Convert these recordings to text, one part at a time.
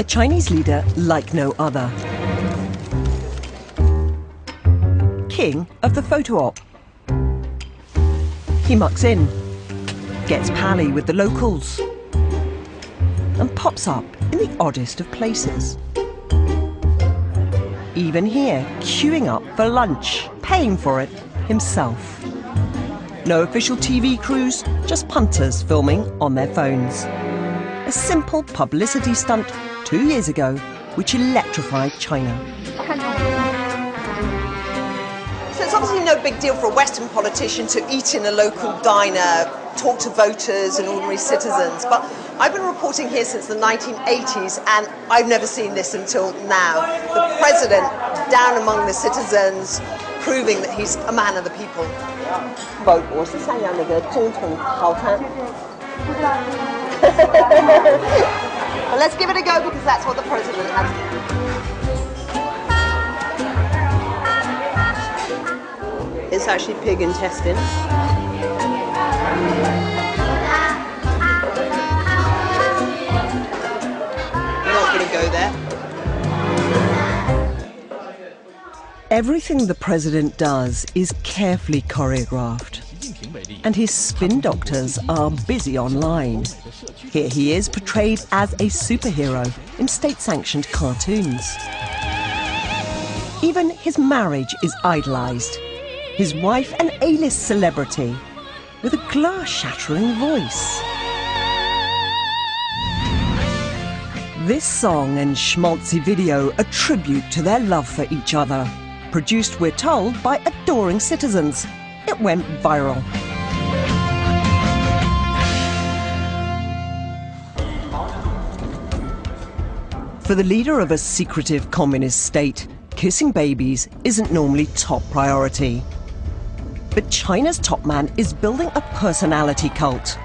Chinese leader like no other. King of the photo op. He mucks in, gets pally with the locals, and pops up in the oddest of places. Even here, queuing up for lunch, paying for it himself. No official TV crews, just punters filming on their phones. A simple publicity stunt 2 years ago, which electrified China. So it's obviously no big deal for a Western politician to eat in a local diner, talk to voters and ordinary citizens, but I've been reporting here since the 1980s and I've never seen this until now. The president down among the citizens, proving that he's a man of the people. Vote 我是想要那个总统套餐. Well, let's give it a go because that's what the president has. It's actually pig intestine. We're not going to go there. Everything the president does is carefully choreographed, and his spin doctors are busy online. Here he is portrayed as a superhero in state-sanctioned cartoons. Even his marriage is idolized. His wife an A-list celebrity with a glass-shattering voice. This song and schmaltzy video a tribute to their love for each other. Produced, we're told, by adoring citizens. It went viral. For the leader of a secretive communist state, kissing babies isn't normally top priority. But China's top man is building a personality cult.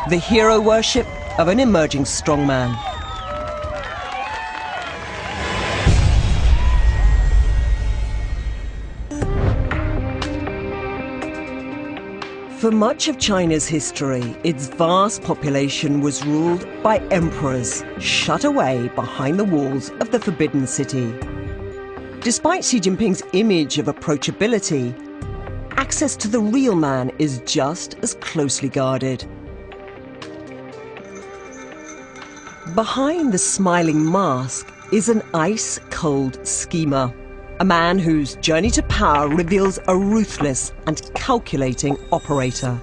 The hero worship of an emerging strongman. For much of China's history, its vast population was ruled by emperors, shut away behind the walls of the Forbidden City. Despite Xi Jinping's image of approachability, access to the real man is just as closely guarded. Behind the smiling mask is an ice-cold schemer. A man whose journey to power reveals a ruthless and calculating operator.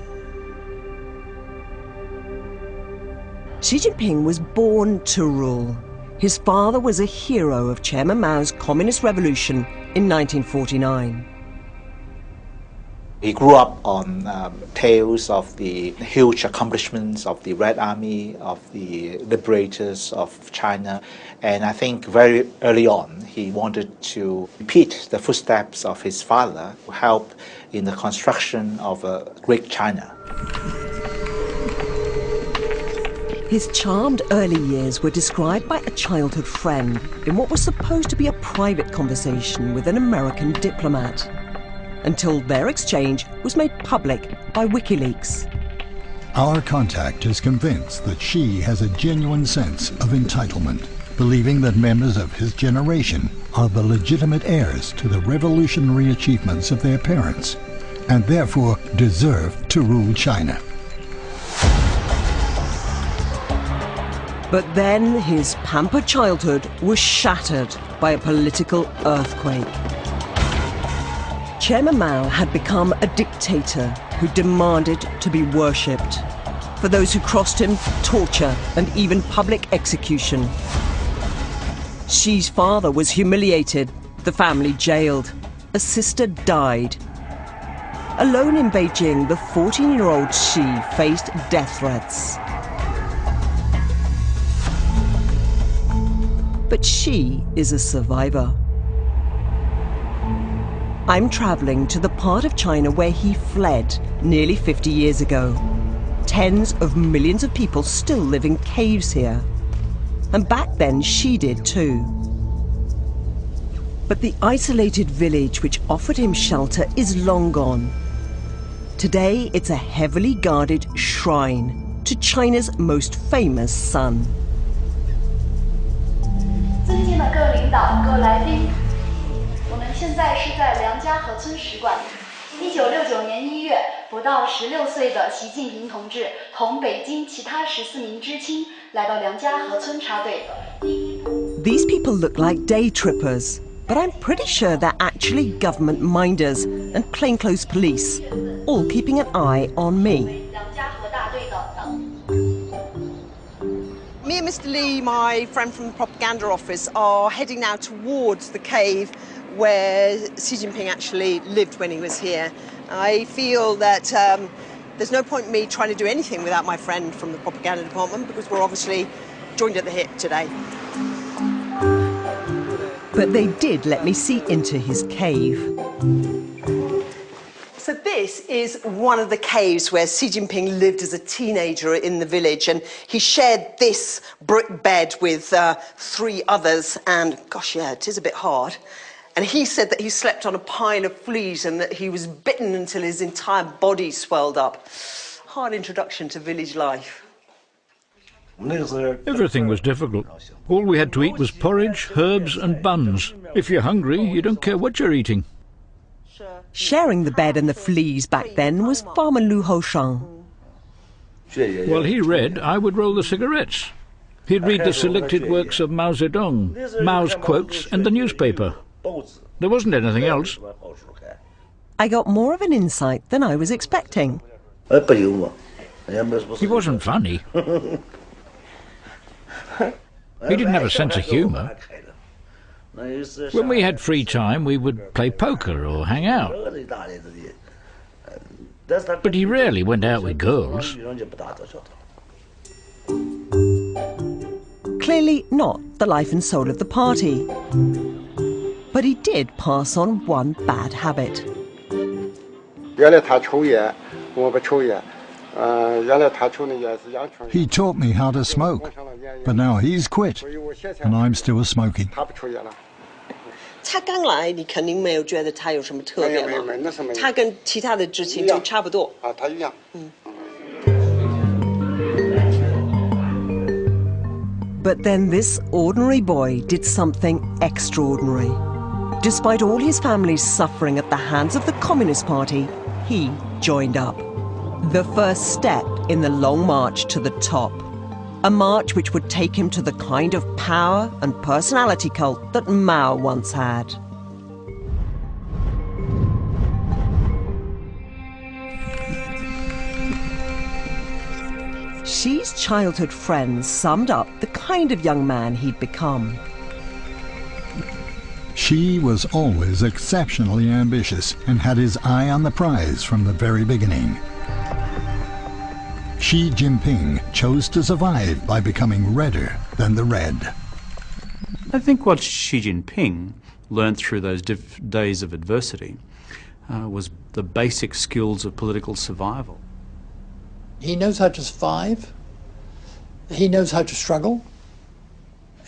Xi Jinping was born to rule. His father was a hero of Chairman Mao's Communist Revolution in 1949. He grew up on tales of the huge accomplishments of the Red Army, of the liberators of China, and I think very early on he wanted to repeat the footsteps of his father to help in the construction of a great China. His charmed early years were described by a childhood friend in what was supposed to be a private conversation with an American diplomat, until their exchange was made public by WikiLeaks. Our contact is convinced that Xi has a genuine sense of entitlement, believing that members of his generation are the legitimate heirs to the revolutionary achievements of their parents, and therefore deserve to rule China. But then his pampered childhood was shattered by a political earthquake. Chairman Mao had become a dictator who demanded to be worshipped. For those who crossed him, torture and even public execution. Xi's father was humiliated, the family jailed, a sister died. Alone in Beijing, the 14-year-old Xi faced death threats. But Xi is a survivor. I'm traveling to the part of China where he fled nearly 50 years ago. Tens of millions of people still live in caves here. And back then, Xi did too. But the isolated village which offered him shelter is long gone. Today, it's a heavily guarded shrine to China's most famous son. 尊敬的各领导、各来宾，我们现在是在梁家河村使馆。1969年1月，不到16岁的习近平同志同北京其他14名知青来到梁家河村插队。These people look like day trippers, but I'm pretty sure they're actually government minders and plainclothes police, all keeping an eye on me. Me and Mr. Lee, my friend from the propaganda office, are heading now towards the cave where Xi Jinping actually lived when he was here. I feel that there's no point in me trying to do anything without my friend from the propaganda department, because we're obviously joined at the hip today. But they did let me see into his cave. So this is one of the caves where Xi Jinping lived as a teenager in the village, and he shared this brick bed with 3 others, and gosh, yeah, it is a bit hard. And he said that he slept on a pile of fleas and that he was bitten until his entire body swelled up. Hard introduction to village life. Everything was difficult. All we had to eat was porridge, herbs and buns. If you're hungry, you don't care what you're eating. Sharing the bed and the fleas back then was Farmer Lu Hoshang. While he read, I would roll the cigarettes. He'd read the selected works of Mao Zedong, Mao's quotes and the newspaper. There wasn't anything else. I got more of an insight than I was expecting. He wasn't funny. He didn't have a sense of humour. When we had free time, we would play poker or hang out. But he rarely went out with girls. Clearly not the life and soul of the party. But he did pass on one bad habit. He taught me how to smoke, but now he's quit, and I'm still smoking. 他刚来，你肯定没有觉得他有什么特别吗？他跟其他的知青就差不多。啊，他一样。But then this ordinary boy did something extraordinary. Despite all his family's suffering at the hands of the Communist Party, he joined up. The first step in the long march to the top. A march which would take him to the kind of power and personality cult that Mao once had. Xi's childhood friends summed up the kind of young man he'd become. Xi was always exceptionally ambitious and had his eye on the prize from the very beginning. Xi Jinping chose to survive by becoming redder than the red. I think what Xi Jinping learned through those days of adversity was the basic skills of political survival. He knows how to survive, he knows how to struggle,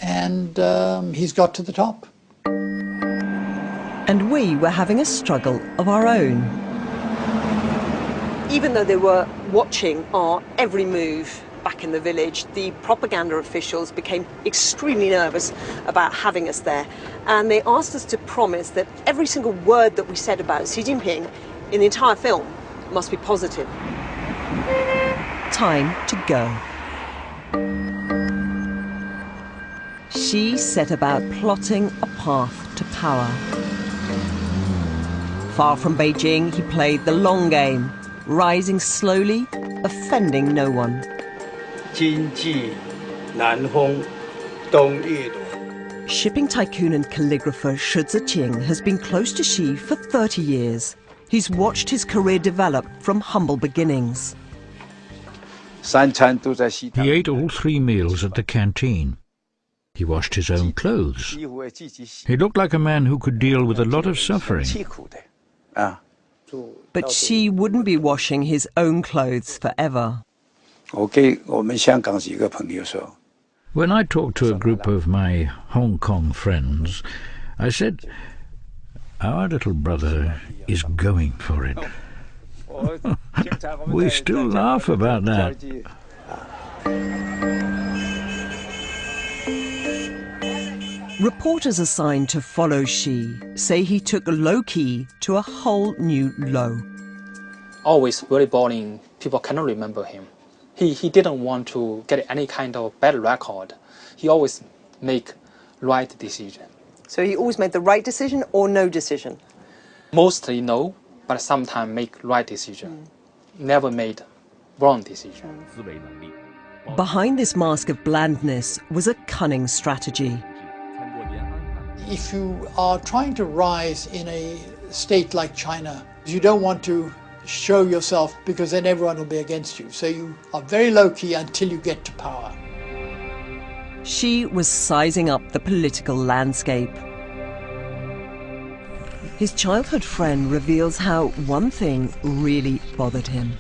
and he's got to the top. And we were having a struggle of our own. Even though they were watching our every move back in the village, the propaganda officials became extremely nervous about having us there. And they asked us to promise that every single word that we said about Xi Jinping in the entire film must be positive. Time to go. Xi set about plotting a path to power. Far from Beijing, he played the long game, rising slowly, offending no one. Shipping tycoon and calligrapher Shi Jinping has been close to Xi for 30 years. He's watched his career develop from humble beginnings. He ate all 3 meals at the canteen. He washed his own clothes. He looked like a man who could deal with a lot of suffering. But Xi wouldn't be washing his own clothes forever. When I talked to a group of my Hong Kong friends, I said, "Our little brother is going for it." We still laugh about that. Reporters assigned to follow Xi say he took low-key to a whole new low. Always very boring, people cannot remember him. He didn't want to get any kind of bad record. He always make right decision. So he always made the right decision or no decision? Mostly no, but sometimes make right decision. Never made wrong decision. Behind this mask of blandness was a cunning strategy. If you are trying to rise in a state like China, you don't want to show yourself because then everyone will be against you. So you are very low-key until you get to power. Xi was sizing up the political landscape. His childhood friend reveals how one thing really bothered him.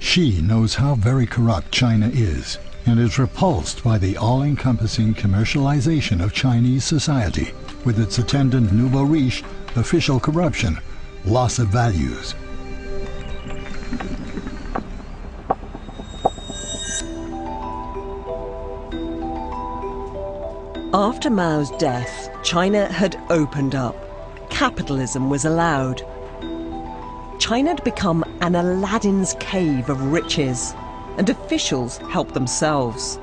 Xi knows how very corrupt China is and is repulsed by the all-encompassing commercialization of Chinese society, with its attendant nouveau riche, official corruption, loss of values. After Mao's death, China had opened up. Capitalism was allowed. China had become an Aladdin's cave of riches, and officials helped themselves.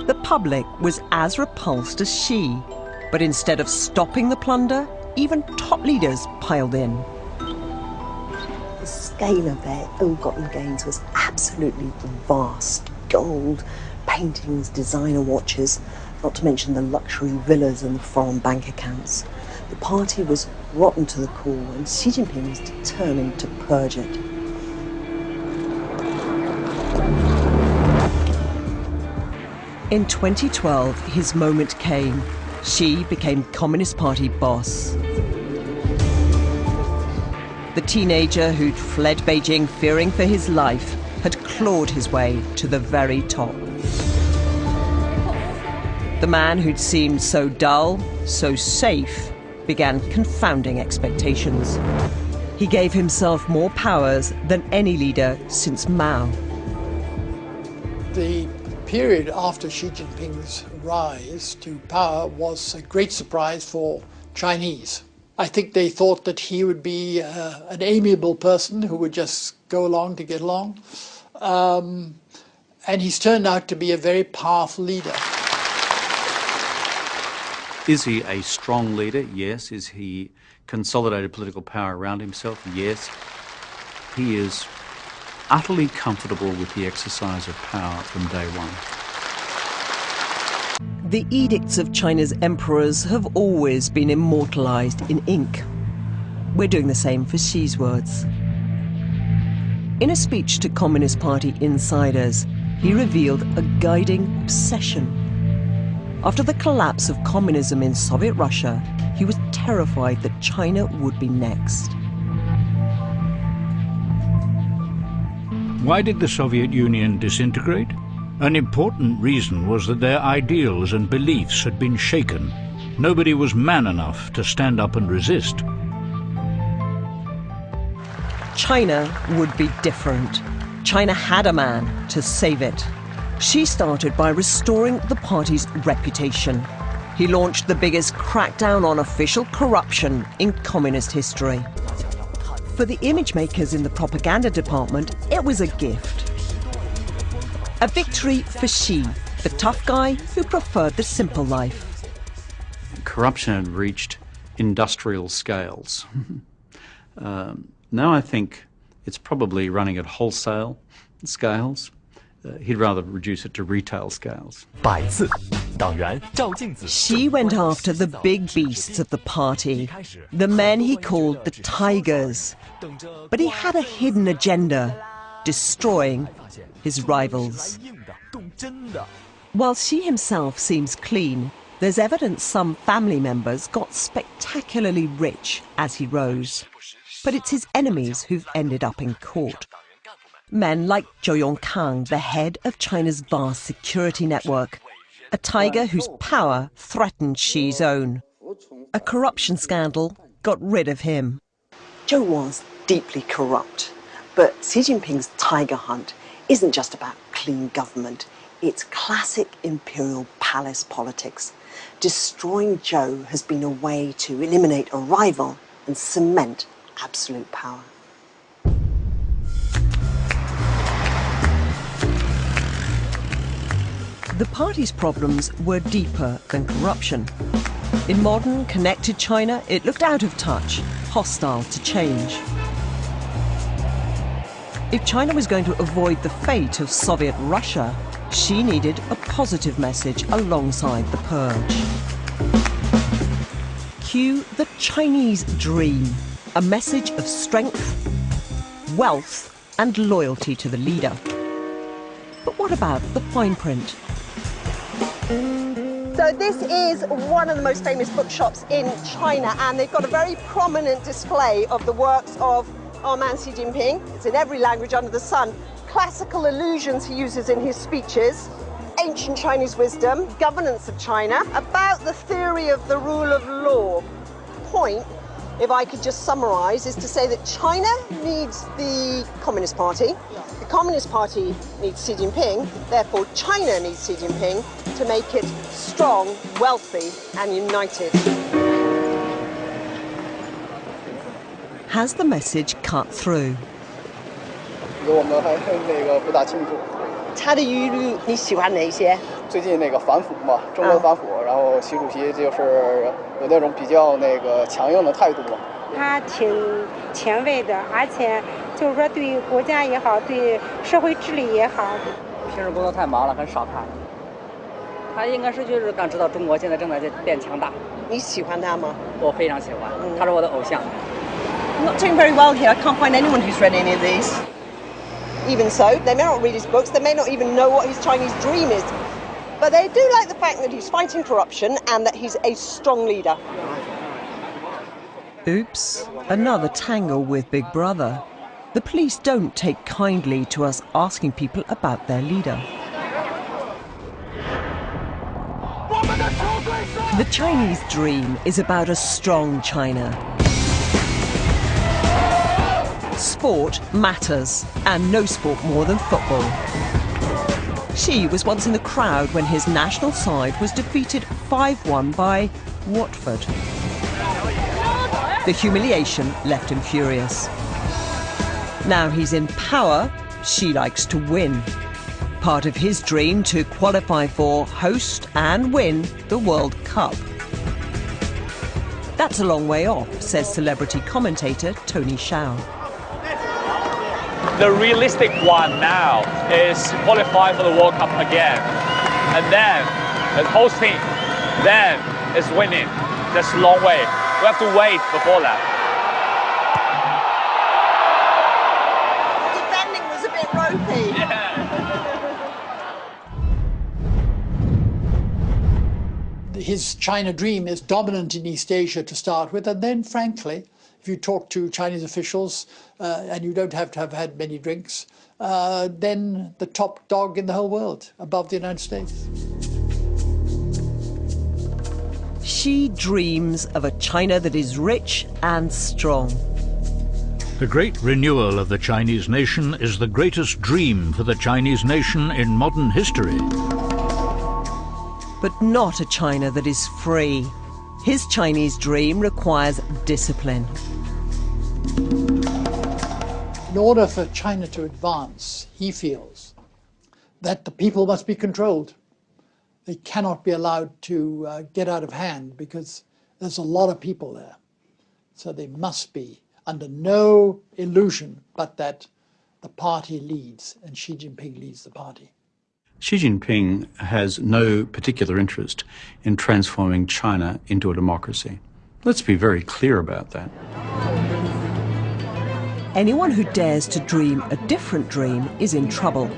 The public was as repulsed as Xi, but instead of stopping the plunder, even top leaders piled in. The scale of their ill-gotten gains was absolutely vast. Gold, paintings, designer watches, not to mention the luxury villas and the foreign bank accounts. The party was rotten to the core, and Xi Jinping was determined to purge it. In 2012, his moment came. Xi became Communist Party boss. The teenager who'd fled Beijing fearing for his life had clawed his way to the very top. The man who'd seemed so dull, so safe, began confounding expectations. He gave himself more powers than any leader since Mao. The period after Xi Jinping's rise to power was a great surprise for Chinese. I think they thought that he would be an amiable person who would just go along to get along. And he's turned out to be a very powerful leader. Is he a strong leader? Yes. Is he consolidated political power around himself? Yes. He is utterly comfortable with the exercise of power from day one. The edicts of China's emperors have always been immortalized in ink. We're doing the same for Xi's words. In a speech to Communist Party insiders, he revealed a guiding obsession. After the collapse of communism in Soviet Russia, he was terrified that China would be next. Why did the Soviet Union disintegrate? An important reason was that their ideals and beliefs had been shaken. Nobody was man enough to stand up and resist. China would be different. China had a man to save it. Xi started by restoring the party's reputation. He launched the biggest crackdown on official corruption in communist history. For the image makers in the propaganda department, it was a gift. A victory for Xi, the tough guy who preferred the simple life. Corruption had reached industrial scales. Now I think it's probably running at wholesale scales. He'd rather reduce it to retail scales. Xi went after the big beasts of the party, the men he called the tigers. But he had a hidden agenda, destroying his rivals. While Xi himself seems clean, there's evidence some family members got spectacularly rich as he rose. But it's his enemies who've ended up in court. Men like Zhou Yongkang, the head of China's vast security network, a tiger whose power threatened Xi's own. A corruption scandal got rid of him. Zhou was deeply corrupt, but Xi Jinping's tiger hunt isn't just about clean government. It's classic imperial palace politics. destroying Zhou has been a way to eliminate a rival and cement absolute power. The party's problems were deeper than corruption. In modern, connected China, it looked out of touch, hostile to change. If China was going to avoid the fate of Soviet Russia, Xi needed a positive message alongside the purge. Cue the Chinese dream, a message of strength, wealth, and loyalty to the leader. But what about the fine print? So this is one of the most famous bookshops in China, and they've got a very prominent display of the works of our man Xi Jinping. It's in every language under the sun. Classical allusions he uses in his speeches, ancient Chinese wisdom, governance of China, about the theory of the rule of law. Point, if I could just summarize, is to say that China needs the Communist Party, the Communist Party needs Xi Jinping, therefore China needs Xi Jinping to make it strong, wealthy, and united. Has the message cut through? 我们还那个不大清楚。他的语录你喜欢哪一些？最近那个反腐嘛，中国反腐，然后习主席就是有那种比较那个强硬的态度嘛。他挺前卫的，而且就是说对国家也好，对社会治理也好。平时工作太忙了，很少看。他应该是就是刚知道中国现在正在变强大。你喜欢他吗？我非常喜欢，他是我的偶像。I'm not doing very well here. I can't find anyone who's read any of these. Even so, they may not read his books, they may not even know what his Chinese dream is. But they do like the fact that he's fighting corruption and that he's a strong leader. Oops, another tangle with Big Brother. The police don't take kindly to us asking people about their leader. The Chinese dream is about a strong China. Sport matters, and no sport more than football. Xi was once in the crowd when his national side was defeated 5-1 by Watford. The humiliation left him furious. Now he's in power, Xi likes to win. Part of his dream to qualify for, host and win the World Cup. That's a long way off, says celebrity commentator Tony Shao. The realistic one now is qualify for the World Cup again. And then it's hosting, then it's winning. That's a long way. We have to wait before that. Defending was a bit ropey. Yeah. His China dream is dominant in East Asia to start with, and then, frankly, if you talk to Chinese officials and you don't have to have had many drinks, then the top dog in the whole world, above the United States. Xi dreams of a China that is rich and strong. The great renewal of the Chinese nation is the greatest dream for the Chinese nation in modern history. But not a China that is free. His Chinese dream requires discipline. In order for China to advance, he feels that the people must be controlled. They cannot be allowed to get out of hand because there's a lot of people there. So they must be under no illusion but that the party leads and Xi Jinping leads the party. Xi Jinping has no particular interest in transforming China into a democracy. Let's be very clear about that. Anyone who dares to dream a different dream is in trouble.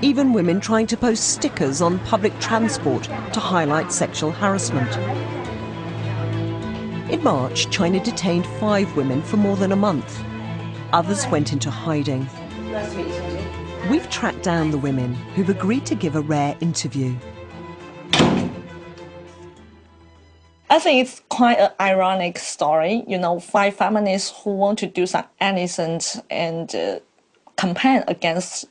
Even women trying to post stickers on public transport to highlight sexual harassment. In March, China detained 5 women for more than a month. Others went into hiding. Nice to meet you. We've tracked down the women who've agreed to give a rare interview. I think it's quite an ironic story. 5 feminists who want to do some innocent and campaign against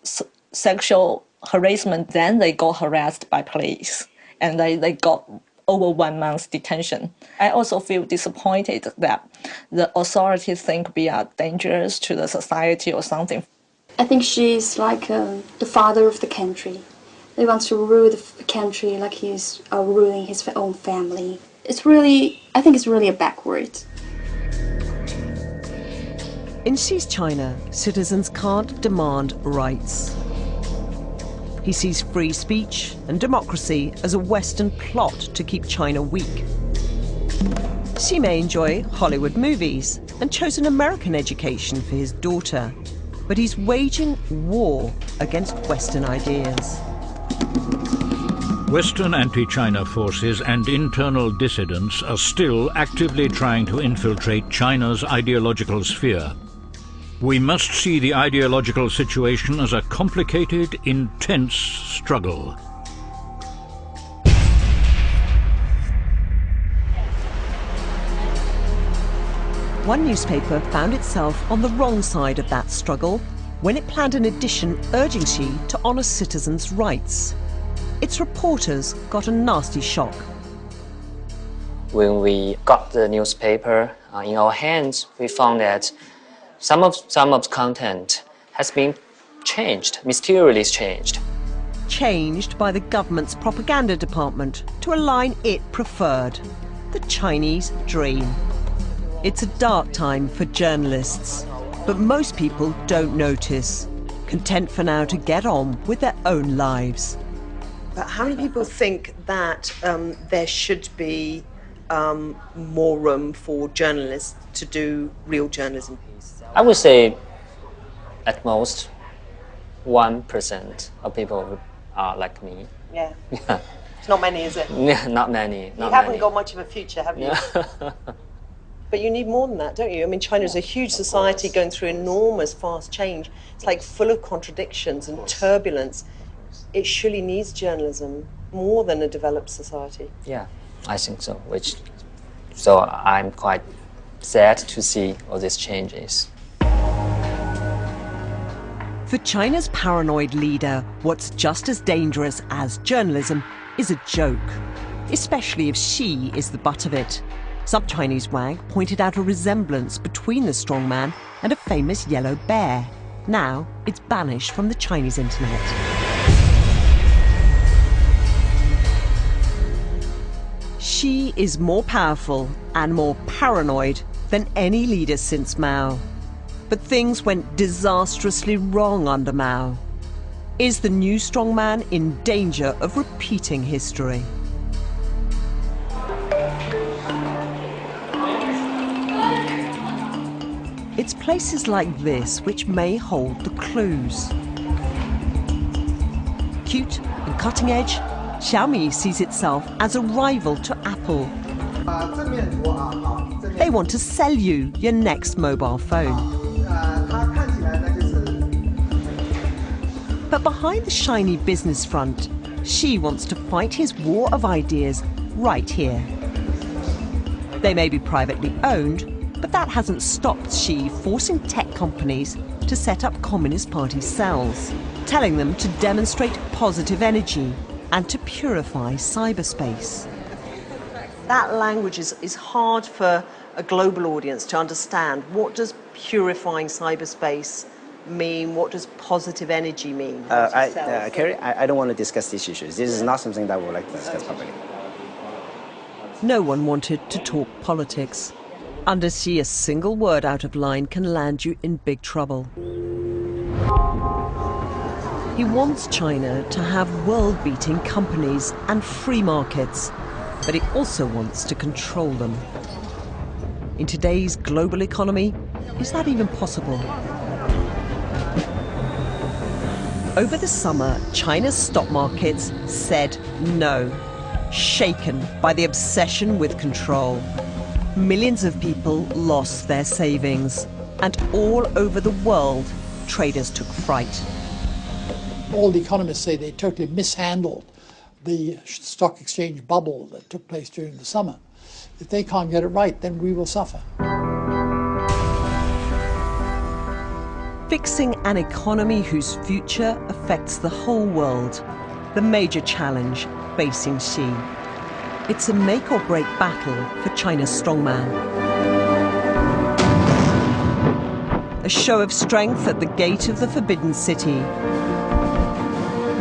sexual harassment, then they got harassed by police and they got over 1 month's detention. I also feel disappointed that the authorities think we are dangerous to the society or something. I think she's like the father of the country. He wants to rule the country like he's ruling his own family. I think it's really a backward. In Xi's China, citizens can't demand rights. He sees free speech and democracy as a Western plot to keep China weak. Xi may enjoy Hollywood movies and chose an American education for his daughter, but he's waging war against Western ideas. Western anti-China forces and internal dissidents are still actively trying to infiltrate China's ideological sphere. We must see the ideological situation as a complicated, intense struggle. One newspaper found itself on the wrong side of that struggle when it planned an edition urging Xi to honour citizens' rights. Its reporters got a nasty shock. When we got the newspaper in our hands, we found that some of the content has been changed, mysteriously changed. Changed by the government's propaganda department to a line it preferred: the Chinese dream. It's a dark time for journalists, but most people don't notice, content for now to get on with their own lives. But how many people think that there should be more room for journalists to do real journalism? I would say at most 1% of people are like me. Yeah. It's not many, is it? Yeah, not many. You haven't got much of a future, have you? But you need more than that, don't you? I mean, China is a huge society going through enormous fast change. It's like full of contradictions and turbulence. It surely needs journalism more than a developed society. Yeah, I think so. So I'm quite sad to see all these changes. For China's paranoid leader, what's just as dangerous as journalism is a joke, especially if Xi is the butt of it. Some Chinese wag pointed out a resemblance between the strongman and a famous yellow bear. Now it's banished from the Chinese internet. Xi is more powerful and more paranoid than any leader since Mao. But things went disastrously wrong under Mao. Is the new strongman in danger of repeating history? It's places like this which may hold the clues. Cute and cutting edge, Xiaomi sees itself as a rival to Apple. They want to sell you your next mobile phone. But behind the shiny business front, Xi wants to fight his war of ideas right here. They may be privately owned, but that hasn't stopped Xi forcing tech companies to set up Communist Party cells, telling them to demonstrate positive energy and to purify cyberspace. That language is hard for a global audience to understand. What does purifying cyberspace mean? What does positive energy mean? Carrie, I don't want to discuss these issues. This is not something that we would like to discuss publicly. No one wanted to talk politics. Under Xi, a single word out of line can land you in big trouble. He wants China to have world-beating companies and free markets, but he also wants to control them. In today's global economy, is that even possible? Over the summer, China's stock markets said no, shaken by the obsession with control. Millions of people lost their savings, and all over the world, traders took fright. All the economists say they totally mishandled the stock exchange bubble that took place during the summer. If they can't get it right, then we will suffer. Fixing an economy whose future affects the whole world, the major challenge facing Xi. It's a make-or-break battle for China's strongman. A show of strength at the gate of the Forbidden City.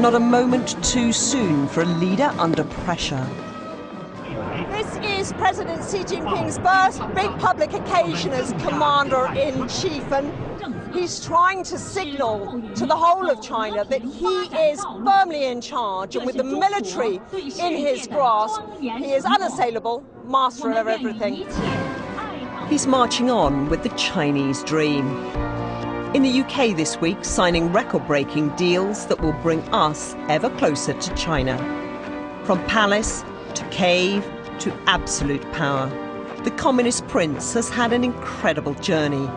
Not a moment too soon for a leader under pressure. This is President Xi Jinping's first big public occasion as Commander-in-Chief, and he's trying to signal to the whole of China that he is firmly in charge, and with the military in his grasp, he is unassailable, master of everything. He's marching on with the Chinese dream. In the UK this week, signing record-breaking deals that will bring us ever closer to China. From palace to cave to absolute power, the Communist Prince has had an incredible journey.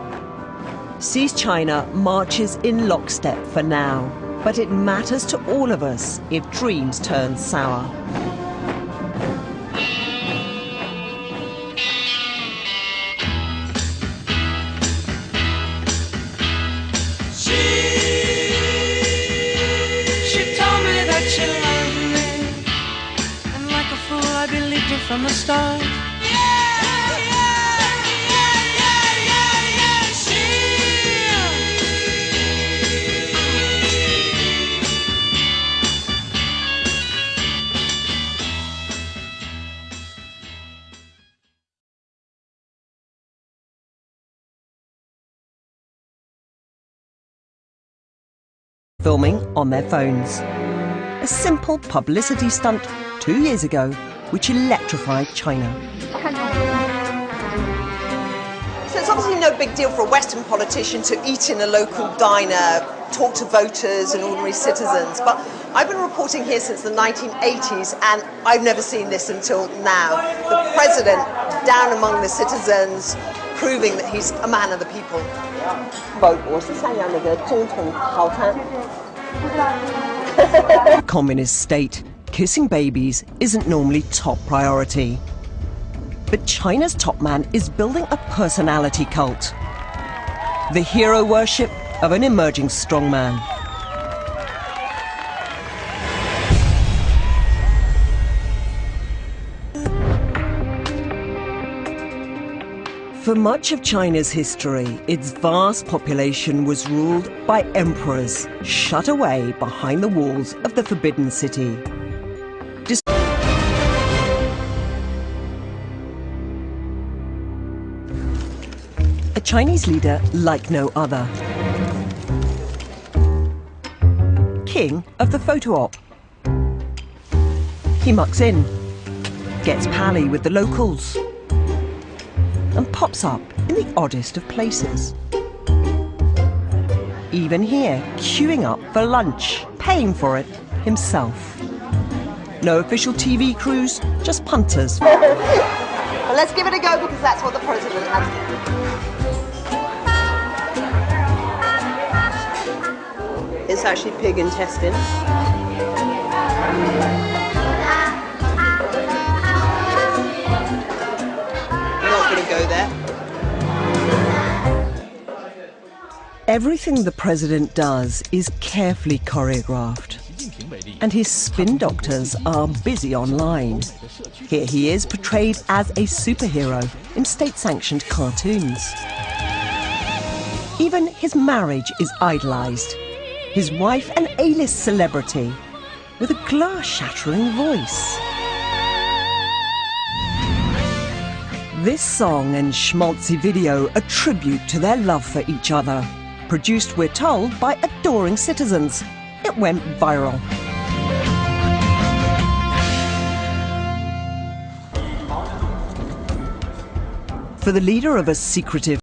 Xi's China marches in lockstep for now, but it matters to all of us if dreams turn sour. From the start. Filming on their phones. A simple publicity stunt 2 years ago which electrified China. So it's obviously no big deal for a Western politician to eat in a local diner, talk to voters and ordinary citizens, but I've been reporting here since the 1980s and I've never seen this until now. The president down among the citizens, proving that he's a man of the people. Communist state. Kissing babies isn't normally top priority. But China's top man is building a personality cult. The hero worship of an emerging strongman. For much of China's history, its vast population was ruled by emperors, shut away behind the walls of the Forbidden City. A Chinese leader like no other. King of the photo op. He mucks in, gets pally with the locals, and pops up in the oddest of places. Even here, queuing up for lunch, paying for it himself. No official TV crews, just punters. Well, let's give it a go because that's what the president has to do. It's actually pig intestine. I'm not going to go there. Everything the president does is carefully choreographed. And his spin doctors are busy online. Here he is, portrayed as a superhero in state-sanctioned cartoons. Even his marriage is idolized. His wife an A-list celebrity with a glass-shattering voice. This song and schmaltzy video a tribute to their love for each other. Produced, we're told, by adoring citizens. It went viral. For the leader of a secretive